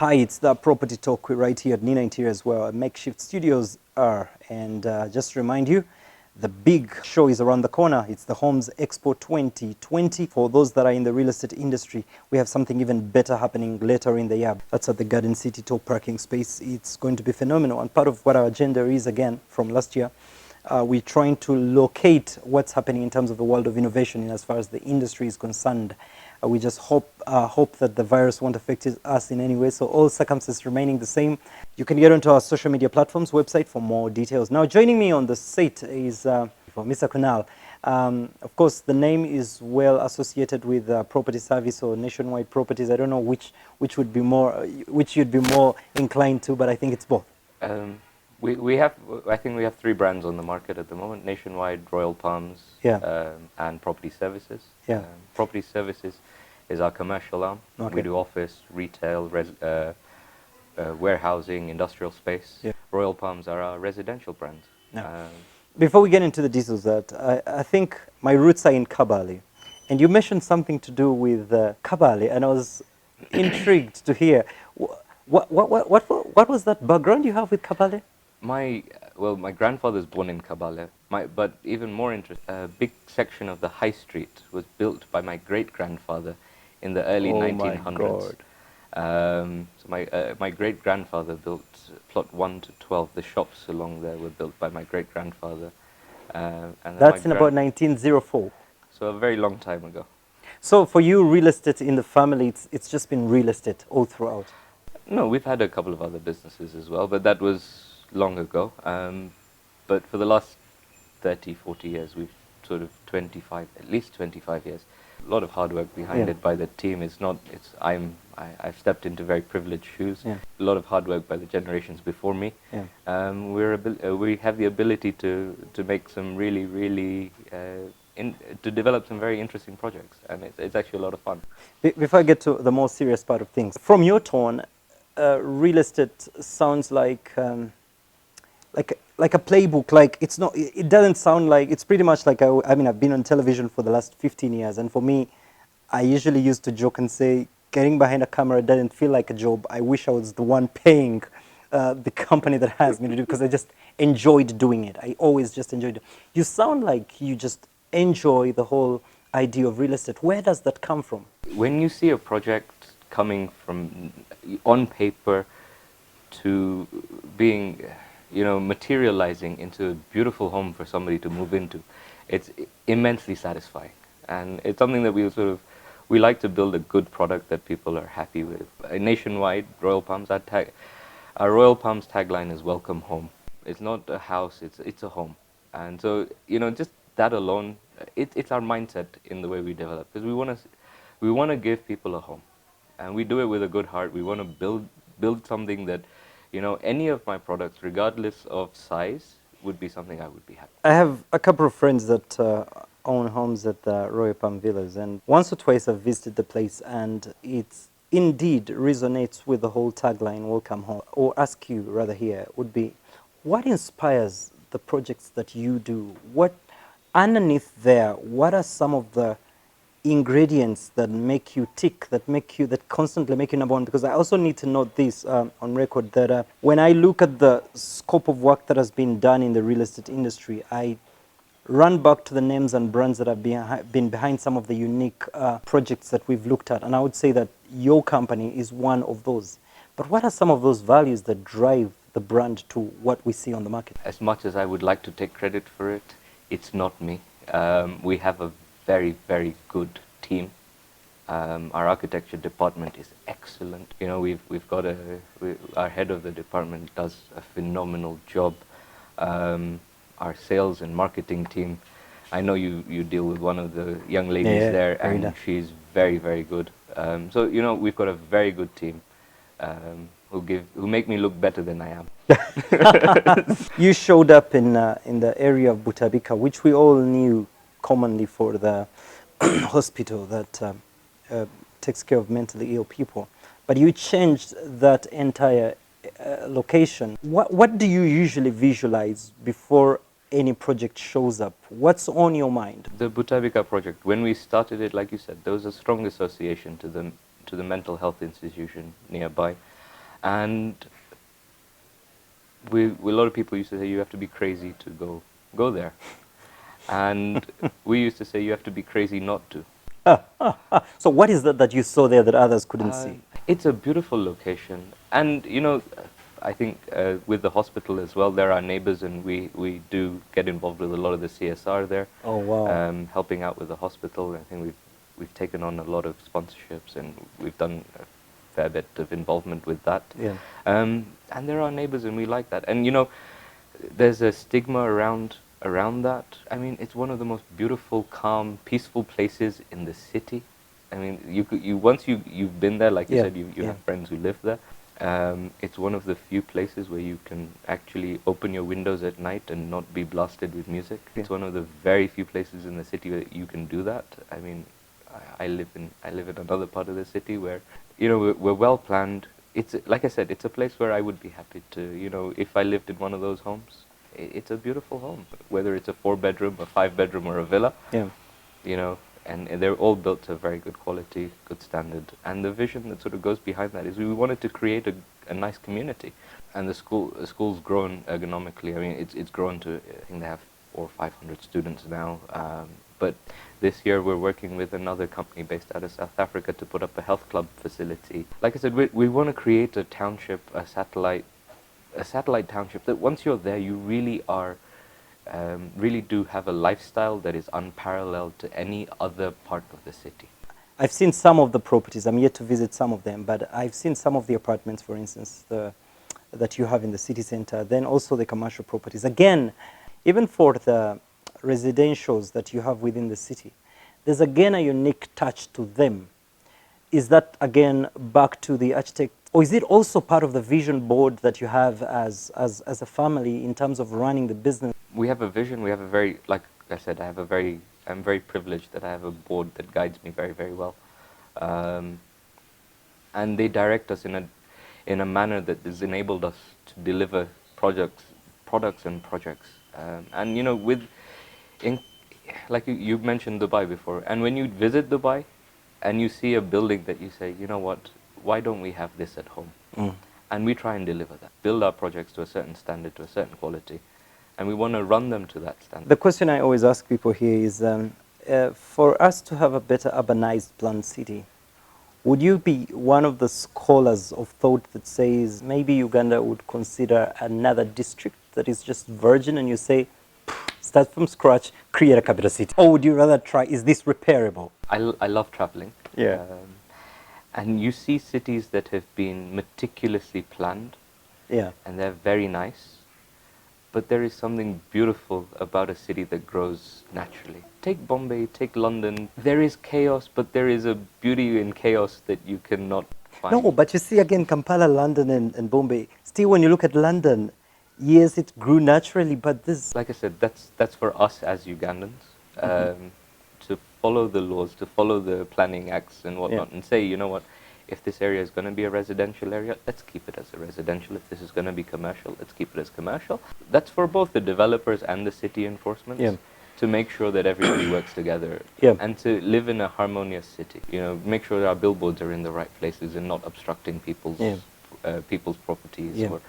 Hi, it's the Property Talk right here at Nina Interiors, where our makeshift studios are. And just to remind you, the big show is around the corner. It's the Homes Expo 2020. For those that are in the real estate industry, we have something even better happening later in the year. That's at the Garden City Top Parking Space. It's going to be phenomenal. And part of what our agenda is, again, from last year, we're trying to locate what's happening in terms of the world of innovation as far as the industry is concerned. We just hope that the virus won't affect us in any way. So all circumstances remaining the same. You can get onto our social media platforms website for more details. Now, joining me on the set is Mr Kunnal. Of course, the name is well associated with property service or nationwide properties. I don't know which would be more, which you'd be more inclined to, but I think it's both. I think we have three brands on the market at the moment: Nationwide, Royal Palms, and Property Services. Property Services is our commercial arm. Okay. We do office, retail, warehousing, industrial space. Royal Palms are our residential brands. Before we get into the details, I think my roots are in Kabale, and you mentioned something to do with Kabale, and I was intrigued to hear what was that background you have with Kabale? My grandfather was born in Kabale, but even more interesting, a big section of the high street was built by my great-grandfather in the early 1900s. So my great-grandfather built plot 1 to 12. The shops along there were built by my great-grandfather. That's in about 1904. So a very long time ago. So for you, real estate in the family, it's just been real estate all throughout? No, we've had a couple of other businesses as well, but that was long ago. But for the last 30, 40 years, we've sort of at least 25 years. A lot of hard work behind it by the team. I've stepped into very privileged shoes. A lot of hard work by the generations before me. We have the ability to make some really to develop some very interesting projects, and it's actually a lot of fun. Before I get to the more serious part of things, from your tone, real estate sounds like a playbook. Like it's not. It doesn't sound like. It's pretty much like I mean, I've been on television for the last 15 years, and for me, I usually used to joke and say, getting behind a camera doesn't feel like a job. I wish I was the one paying the company that has me to do, because I just enjoyed doing it. I always just enjoyed it. You sound like you just enjoy the whole idea of real estate. Where does that come from? When you see a project coming from on paper to being, materializing into a beautiful home for somebody to move into, it's immensely satisfying. And it's something that we like to build a good product that people are happy with. Nationwide, Royal Palms, our Royal Palms tagline is "Welcome Home." It's not a house, it's a home. And so, just that alone, it's our mindset in the way we develop, because we want to give people a home, and we do it with a good heart. We want to build something that, any of my products, regardless of size, would be something I would be happy. I have a couple of friends that own homes at the Royal Palm Villas, and once or twice I've visited the place, and it indeed resonates with the whole tagline, "Welcome Home." Or ask you rather here would be, what inspires the projects that you do? What underneath there, what are some of the ingredients that make you tick, that constantly make you number one? Because I also need to note this on record, that when I look at the scope of work that has been done in the real estate industry, I run back to the names and brands that have been behind some of the unique projects that we've looked at, and I would say that your company is one of those. But what are some of those values that drive the brand to what we see on the market? As much as I would like to take credit for it, it's not me. We have a very, very good team. Our architecture department is excellent. We've got our head of the department does a phenomenal job. Our sales and marketing team, I know you deal with one of the young ladies there, and she's very, very good. So we've got a very good team who make me look better than I am. You showed up in the area of Butabika, which we all knew commonly for the hospital that takes care of mentally ill people, but you changed that entire location. What do you usually visualize before any project shows up? What's on your mind? The Butabika project, when we started it, like you said, there was a strong association to the mental health institution nearby. And a lot of people used to say you have to be crazy to go there. And we used to say you have to be crazy not to. So what is that that you saw there that others couldn't see? It's a beautiful location. And, you know, I think with the hospital as well, they're our neighbors, and we do get involved with a lot of the CSR there. Oh, wow. Helping out with the hospital. I think we've taken on a lot of sponsorships, and we've done a fair bit of involvement with that. Yeah. And they're our neighbors, and we like that. And, you know, there's a stigma around that. I mean, it's one of the most beautiful, calm, peaceful places in the city. I mean, once you've been there, like you said, you have friends who live there. It's one of the few places where you can actually open your windows at night and not be blasted with music. Yeah. It's one of the very few places in the city where you can do that. I mean, I live in another part of the city where, you know, we're well planned. It's, like I said, it's a place where I would be happy to, you know, if I lived in one of those homes. It's a beautiful home, whether it's a 4-bedroom, a 5-bedroom, or a villa. Yeah. You know, and they're all built to very good quality, good standard. And the vision that sort of goes behind that is we wanted to create a nice community. And the school's grown ergonomically. I mean, it's grown to, I think they have 400 or 500 students now. But this year we're working with another company based out of South Africa to put up a health club facility. Like I said, we want to create a township, a satellite township, that once you're there, you really are, really do have a lifestyle that is unparalleled to any other part of the city. I've seen some of the properties. I'm yet to visit some of them, but I've seen some of the apartments, for instance, that you have in the city center, then also the commercial properties. Again, even for the residentials that you have within the city, there's again a unique touch to them. Is that again back to the architect, or is it also part of the vision board that you have as a family in terms of running the business? We have a vision. We have a very, like I said, I'm very privileged that I have a board that guides me very, very well, and they direct us in a manner that has enabled us to deliver products and projects. And you know, like you mentioned Dubai before, and when you visit Dubai, and you see a building that you say, you know what, why don't we have this at home? And we try and deliver that, build our projects to a certain standard, to a certain quality, and we want to run them to that standard. The question I always ask people here is, for us to have a better urbanized planned city, would you be one of the scholars of thought that says maybe Uganda would consider another district that is just virgin, and you say, start from scratch, create a capital city? Or would you rather try, is this repairable? I love traveling. Yeah. And you see cities that have been meticulously planned. Yeah. And they're very nice. But there is something beautiful about a city that grows naturally. Take Bombay, take London. There is chaos, but there is a beauty in chaos that you cannot find. No, but you see again, Kampala, London, and Bombay. Still, when you look at London, yes, it grew naturally, but this... Like I said, that's for us as Ugandans, to follow the laws, to follow the planning acts and whatnot, and say, you know what, if this area is going to be a residential area, let's keep it as a residential. If this is going to be commercial, let's keep it as commercial. That's for both the developers and the city enforcement, to make sure that everybody works together, and to live in a harmonious city. You know, make sure that our billboards are in the right places and not obstructing people's properties, or,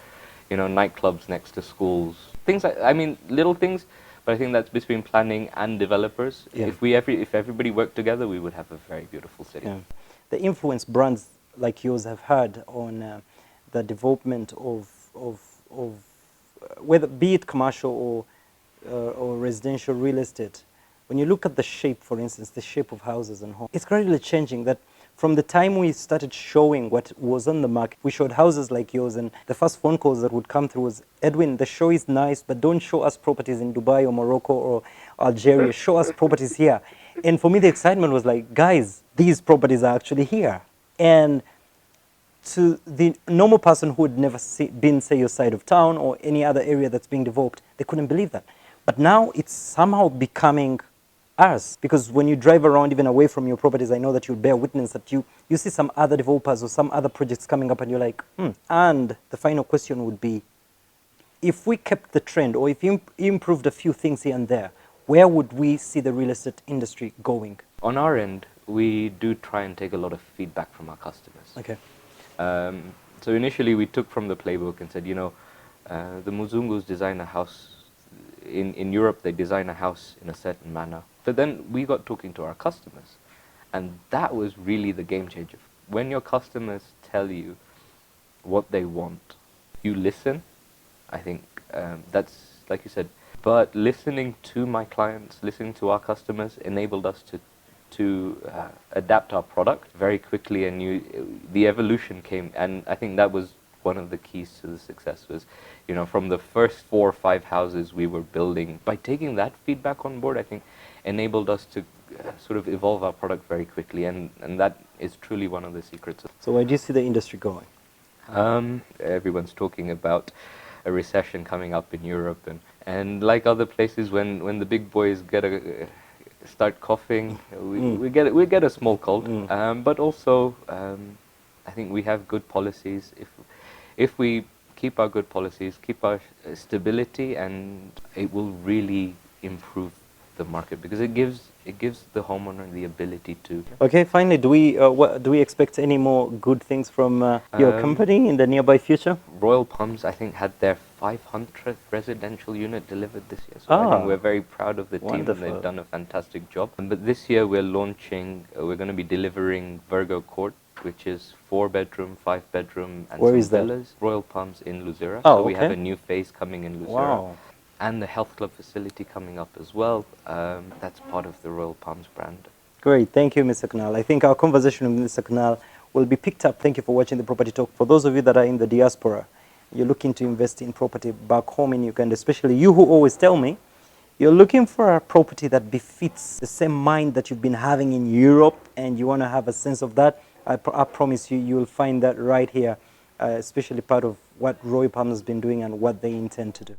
you know, nightclubs next to schools. Things like, I mean, little things, but I think that's between planning and developers. If everybody worked together, we would have a very beautiful city. The influence brands like yours have had on the development of whether be it commercial or residential real estate. When you look at the shape, for instance, the shape of houses and homes, it's gradually changing. That from the time we started showing what was on the market, we showed houses like yours, and the first phone calls that would come through was, Edwin, the show is nice, but don't show us properties in Dubai or Morocco or Algeria. Show us properties here. And for me, the excitement was like, guys, these properties are actually here. And to the normal person who had never been, say, your side of town or any other area that's being developed, they couldn't believe that. But now it's somehow becoming ours, because when you drive around even away from your properties, I know that you'll bear witness that you see some other developers or some other projects coming up, and you're like, And the final question would be, if we kept the trend, or if you improved a few things here and there, where would we see the real estate industry going? On our end, we do try and take a lot of feedback from our customers. Okay. So initially we took from the playbook and said, you know, the Muzungus design a house, in Europe they design a house in a certain manner. But then we got talking to our customers, and that was really the game changer. When your customers tell you what they want, you listen. I think that's, like you said, but listening to my clients, listening to our customers enabled us to adapt our product very quickly, and the evolution came, and I think that was one of the keys to the success was, you know, from the first 4 or 5 houses we were building, by taking that feedback on board, I think enabled us to sort of evolve our product very quickly, and that is truly one of the secrets. So where do you see the industry going? Everyone's talking about a recession coming up in Europe, and like other places, when the big boys start coughing, we get a small cold. But also, I think we have good policies. If we keep our good policies, keep our stability, and it will really improve the market, because it gives the homeowner the ability to. Okay, finally, do we expect any more good things from your company in the nearby future? Royal Palms, I think, had their 500th residential unit delivered this year. So I think we're very proud of the team. Wonderful. They've done a fantastic job. But this year we're launching, we're going to be delivering Virgo Court, which is 4-bedroom, 5-bedroom, and Where some is that? villas. Royal Palms in Luzera. Oh, So we have okay. a new phase coming in Luzera. Wow. And the health club facility coming up as well. That's part of the Royal Palms brand. Great, thank you, Mr. Kunnal. I think our conversation with Mr. Kunnal will be picked up. Thank you for watching the Property Talk. For those of you that are in the diaspora, you're looking to invest in property back home in Uganda, especially you who always tell me, you're looking for a property that befits the same mind that you've been having in Europe, and you want to have a sense of that, I promise you, you will find that right here, especially part of what Royal Palm has been doing and what they intend to do.